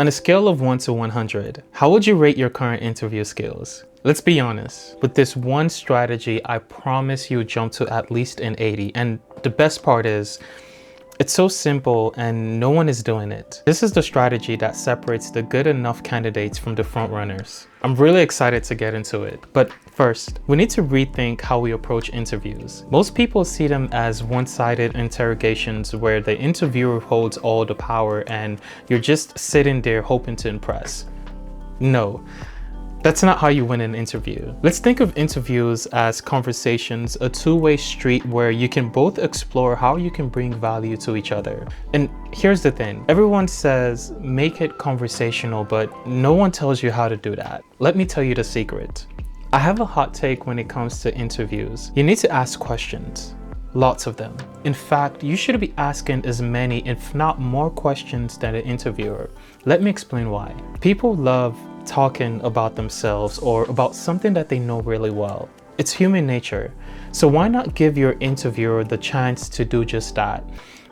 On a scale of 1 to 100, how would you rate your current interview skills? Let's be honest, with this one strategy, I promise you'll jump to at least an 80. And the best part is, it's so simple and no one is doing it. This is the strategy that separates the good enough candidates from the front runners. I'm really excited to get into it. But first, we need to rethink how we approach interviews. Most people see them as one-sided interrogations where the interviewer holds all the power and you're just sitting there hoping to impress. No. That's not how you win an interview. Let's think of interviews as conversations, a two-way street where you can both explore how you can bring value to each other. And here's the thing, everyone says make it conversational, but no one tells you how to do that. Let me tell you the secret. I have a hot take when it comes to interviews. You need to ask questions. Lots of them. In fact, you should be asking as many, if not more questions than an interviewer. Let me explain why. People love talking about themselves or about something that they know really well. It's human nature. So why not give your interviewer the chance to do just that?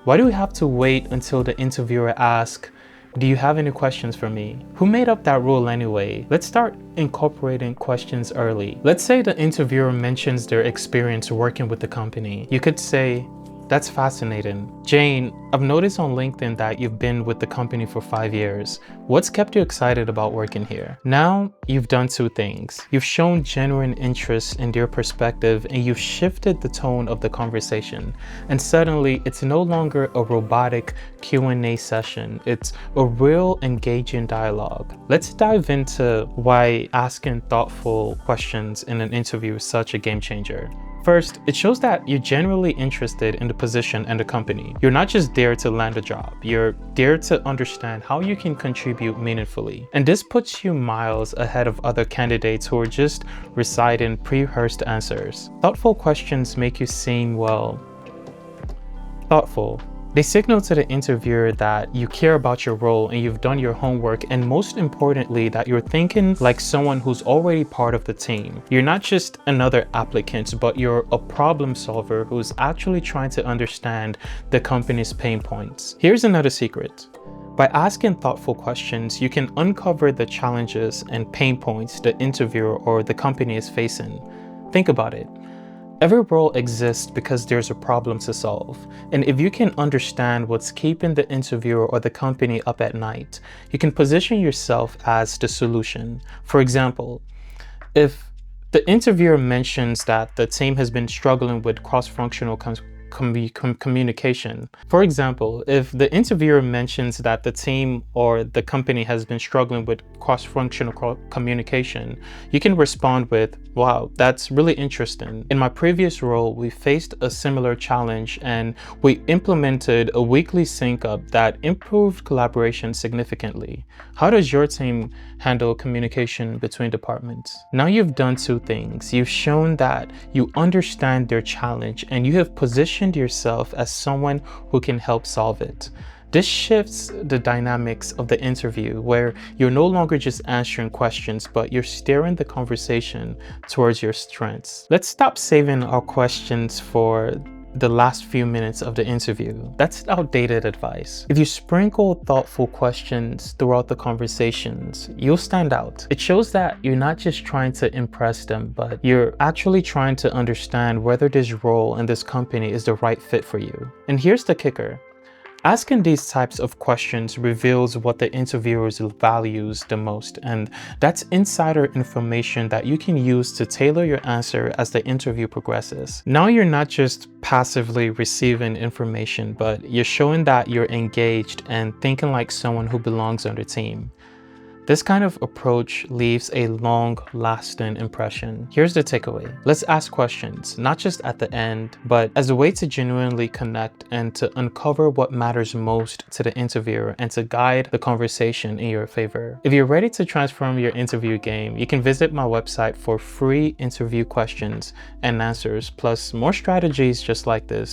Why do we have to wait until the interviewer asks, "Do you have any questions for me?" Who made up that rule anyway? Let's start incorporating questions early. Let's say the interviewer mentions their experience working with the company. You could say, "That's fascinating. Jane, I've noticed on LinkedIn that you've been with the company for 5 years. What's kept you excited about working here?" Now, you've done two things. You've shown genuine interest in their perspective and you've shifted the tone of the conversation. And suddenly, it's no longer a robotic Q&A session. It's a real engaging dialogue. Let's dive into why asking thoughtful questions in an interview is such a game changer. First, it shows that you're genuinely interested in the position and the company. You're not just there to land a job, you're there to understand how you can contribute meaningfully. And this puts you miles ahead of other candidates who are just reciting pre-rehearsed answers. Thoughtful questions make you seem, well, thoughtful. They signal to the interviewer that you care about your role and you've done your homework, and most importantly, that you're thinking like someone who's already part of the team. You're not just another applicant, but you're a problem solver who's actually trying to understand the company's pain points. Here's another secret. By asking thoughtful questions, you can uncover the challenges and pain points the interviewer or the company is facing. Think about it. Every role exists because there's a problem to solve. And if you can understand what's keeping the interviewer or the company up at night, you can position yourself as the solution. For example, if the interviewer mentions that the team has been struggling with cross-functional communication. For example, if the interviewer mentions that the team or the company has been struggling with cross-functional communication, you can respond with, "Wow, that's really interesting. In my previous role, we faced a similar challenge and we implemented a weekly sync up that improved collaboration significantly. How does your team handle communication between departments?" Now you've done two things. You've shown that you understand their challenge and you have positioned yourself as someone who can help solve it. This shifts the dynamics of the interview where you're no longer just answering questions, but you're steering the conversation towards your strengths. Let's stop saving our questions for the last few minutes of the interview. That's outdated advice. If you sprinkle thoughtful questions throughout the conversations, you'll stand out. It shows that you're not just trying to impress them, but you're actually trying to understand whether this role in this company is the right fit for you. And here's the kicker. Asking these types of questions reveals what the interviewer values the most, and that's insider information that you can use to tailor your answer as the interview progresses. Now you're not just passively receiving information, but you're showing that you're engaged and thinking like someone who belongs on the team. This kind of approach leaves a long-lasting impression. Here's the takeaway. Let's ask questions, not just at the end, but as a way to genuinely connect and to uncover what matters most to the interviewer and to guide the conversation in your favor. If you're ready to transform your interview game, you can visit my website for free interview questions and answers, plus more strategies just like this.